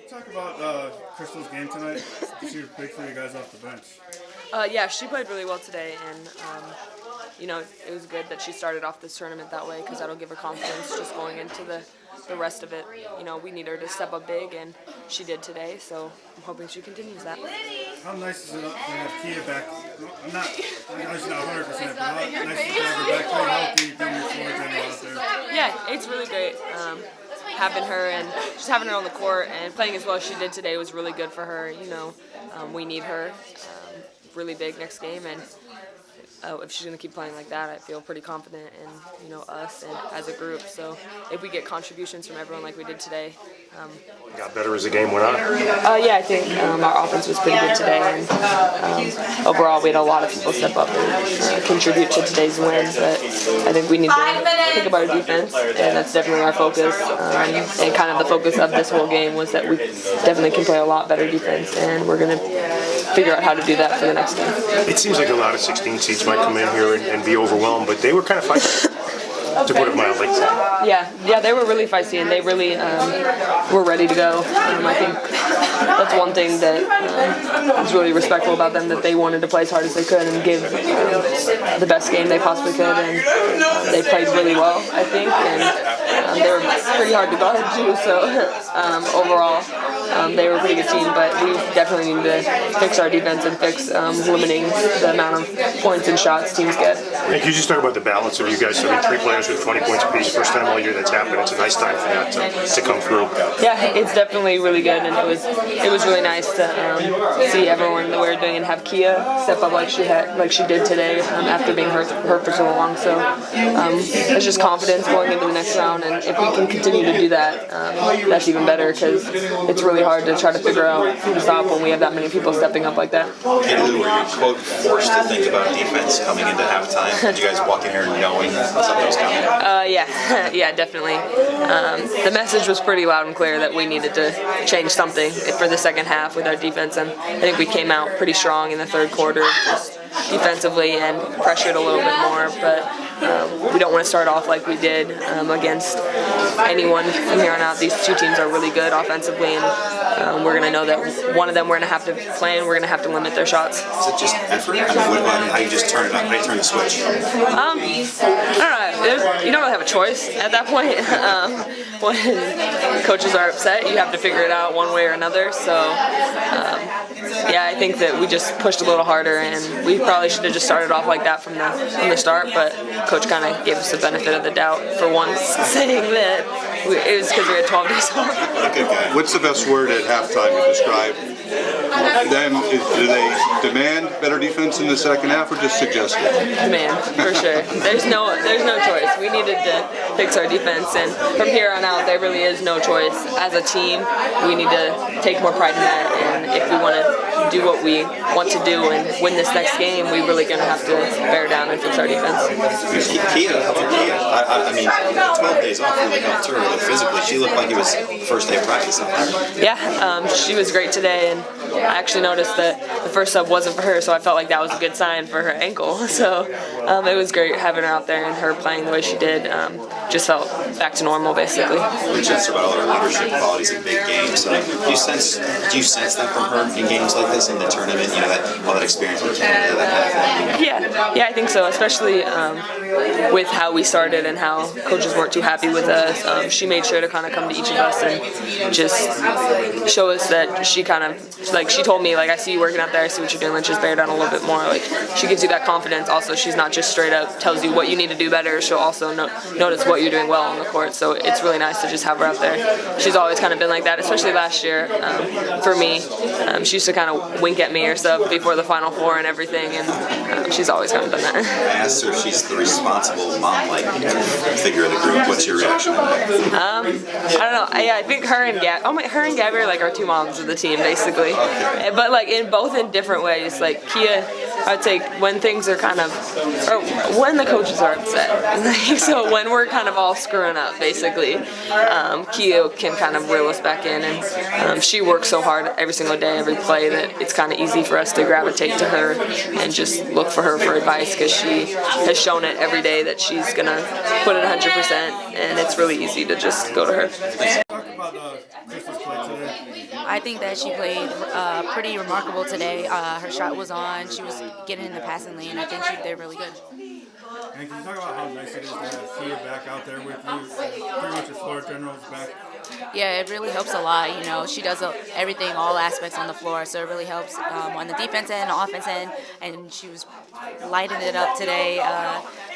Talk about Crystal's game tonight. She was big for you guys off the bench. Yeah, she played really well today, and it was good that she started off this tournament that way because that'll give her confidence just going into the rest of it. We need her to step up big, and she did today, so I'm hoping she continues that. How nice is it to have Kia back? I know she's not 100%, but how nice is it to have her back pretty healthy, being your floor general out there? Yeah, it's really great. Having her and just having her on the court and playing as well as she did today was really good for her. We need her really big next game, and if she's going to keep playing like that, I feel pretty confident in us and as a group. So if we get contributions from everyone like we did today. Got better as the game went on? Yeah, I think our offense was pretty good today, and overall we had a lot of people step up and contribute to today's win. But I think we need to think about our defense, and that's definitely our focus. And kind of the focus of this whole game was that we definitely can play a lot better defense, and we're going to figure out how to do that for the next game. It seems like a lot of 16 seeds might come in here and be overwhelmed, but they were kind of feisty, to put it mildly. Yeah, they were really feisty, and they really were ready to go. I think that's one thing that is really respectful about them, that they wanted to play as hard as they could and give the best game they possibly could, and they played really well, I think, and they were pretty hard to guard too, so overall they were a pretty good team, but we definitely need to fix our defense and fix limiting the amount of points and shots teams get. Can you just talk about the balance of you guys? I mean, 3 players with 20 points apiece, first time all year that's happened. It's a nice time for that to come through. Yeah, it's definitely really good, and it was really nice to see everyone that we were doing and have Kia step up like she did today after being hurt for so long. So it's just confidence going into the next round, and if we can continue to do that, that's even better, because it's really hard to try to figure out who to stop when we have that many people stepping up like that. Katie Lou, were you quote forced to think about defense coming into halftime? Did you guys walk in here knowing something was coming? Yeah, definitely. The message was pretty loud and clear that we needed to change something for the second half with our defense, and I think we came out pretty strong in the third quarter, just defensively, and pressured a little bit more, but we don't want to start off like we did against anyone from here on out. These two teams are really good offensively, and we're going to know that one of them we're going to have to play, and we're going to have to limit their shots. Is it just effort? I mean, what about how you just turn it up? How you turn the switch? I don't know. You don't really have a choice at that point. When coaches are upset, you have to figure it out one way or another. So, I think that we just pushed a little harder, and we probably should have just started off like that from the start. But coach kind of gave us the benefit of the doubt for once, saying that it was because we had 12 days off. What's the best word at halftime to describe them? Do they demand better defense in the second half, or just suggest it? Demand, for sure. There's no choice. We needed to fix our defense, and from here on out, there really is no choice. As a team, we need to take more pride in that, and if we want to do what we want to do and win this next game, we're really going to have to bear down and fix our defense. Kia, I mean, 12 days off really helped her physically. She looked like it was first day of practice out there. Yeah, she was great today, and I actually noticed that the first sub wasn't for her, so I felt like that was a good sign for her ankle. So it was great having her out there, and her playing the way she did. Just felt back to normal, basically. We just about all her leadership qualities in big games. Do you sense that from her in games like this, in the tournament? All that experience with Canada, that kind of thing. Yeah, I think so. Especially with how we started and how coaches weren't too happy with us. She made sure to kind of come to each of us and just show us that she kind of she told me, I see you working out there, I see what you're doing, let's just bear down a little bit more. She gives you that confidence. Also, she's not just straight up tells you what you need to do better. She'll also notice what you're doing well on the court. So it's really nice to just have her out there. She's always kind of been like that, especially last year for me. She used to kind of wink at me or stuff before the Final Four and everything, and she's always kind of done that. I asked her if she's the responsible mom-like figure of the group. What's your reaction? I don't know. I think her and Gabby are our two moms of the team, basically. But in different ways. Kia, I'd say when things are or when the coaches are upset. So when we're kind of all screwing up, basically, Kia can kind of reel us back in, and she works so hard every single day, every play, that it's kind of easy for us to gravitate to her and just look for her for advice, because she has shown it every day that she's gonna put it 100%, and it's really easy to just go to her. Talk about Crystal's play today. I think that she played pretty remarkable today. Her shot was on. She was getting in the passing lane. I think she did really good. And can you talk about how nice it is to have Tia back out there with you? Pretty much your floor generals back. Yeah, it really helps a lot. You know, she does everything, all aspects on the floor, so it really helps on the defense end, the offense end, and she was lighting it up today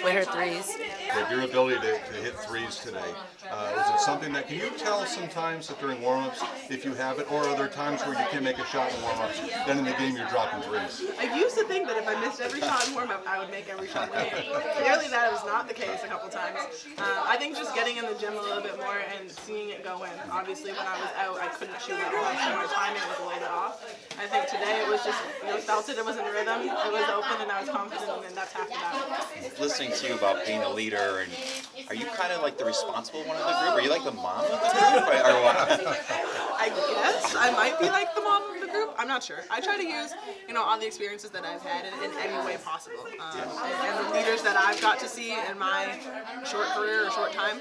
with her threes. With your ability to hit threes today, is it something that, can you tell sometimes that during warm-ups if you have it, or are there times where you can make a shot in warm-ups, then in the game you're dropping threes? I used to think that if I missed every shot in warm-up, I would make every shot in the game. Clearly that was not the case a couple times. I think just getting in the gym a little bit more and seeing it go in. Obviously when I was out, I couldn't shoot at all, so my timing was a little bit off. I think today it was just, felt it was in rhythm, it was open, and I was confident, and that's half the battle. Listening to you about being a leader, and are you kind of like the responsible one of the group? Are you like the mom of the group? Or what? I guess I might be like the mom of the group. I'm not sure. I try to use, all the experiences that I've had in any way possible, and the leaders that I've got to see in my short career or short time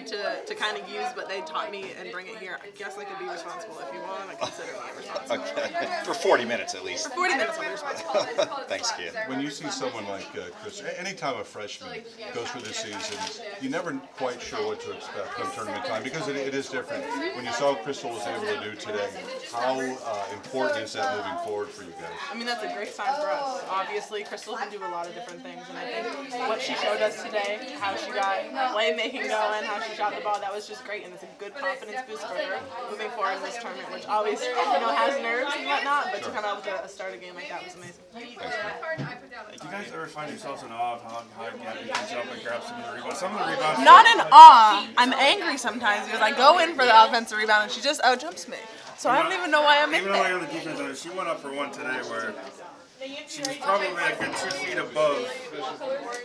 to kind of use what they taught me and bring it here. I guess I could be responsible if you want to consider me responsible. Okay. For 40 minutes at least. For 40 minutes I'll be responsible. Thanks, kid. When you see someone like Chris, anytime a freshman goes through this season, you're never quite sure what to expect come tournament time, because it is different. When you saw what Crystal was able to do today, how important is that moving forward for you guys? I mean, that's a great sign for us. Obviously, Crystal can do a lot of different things, and I think what she showed us today, how she got playmaking going, how she shot the ball, that was just great, and it's a good confidence boost for her moving forward in this tournament, which always, has nerves and whatnot, but to come out with a start a game like that was amazing. Do you guys ever find yourselves in awe of how Gabby can jump and grab some of the rebounds? Some of the rebounds. Not in awe. I'm angry sometimes because I go in for the offensive rebound and she just out-jumps me. So I don't even know why I'm in Even there. though on the defense end, she went up for one today where she was probably a good 2 feet above.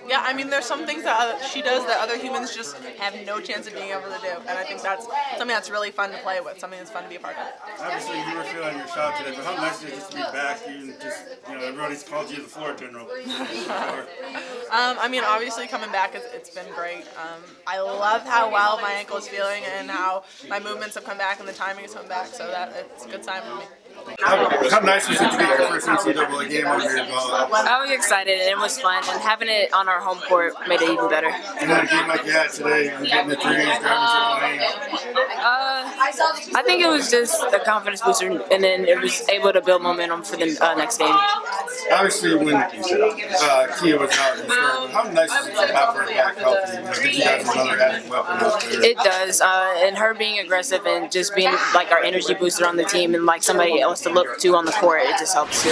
Yeah, I mean, there's some things that she does that other humans just have no chance of being able to do, and I think that's something that's really fun to play with, something that's fun to be a part of. Obviously, you were feeling your shot today, but how nice is it just to be back? You just, everybody's called you the floor general. I mean, obviously coming back, it's been great. I love how well my ankle is feeling and how my movements have come back and the timing has come back, so it's a good sign for me. How nice was it to get your first NCAA game under your belt? I was excited and it was fun, and having it on our home court made it even better. And then a game like you had today, you're getting the threes, driving to the lane. I think it was just a confidence booster, and then it was able to build momentum for the next game. Obviously, when Kia was out, how nice is it to have her back healthy? Did you guys another added weapon out there? It does, and her being aggressive and just being like our energy booster on the team and like somebody else to look to on the court, it just helps too.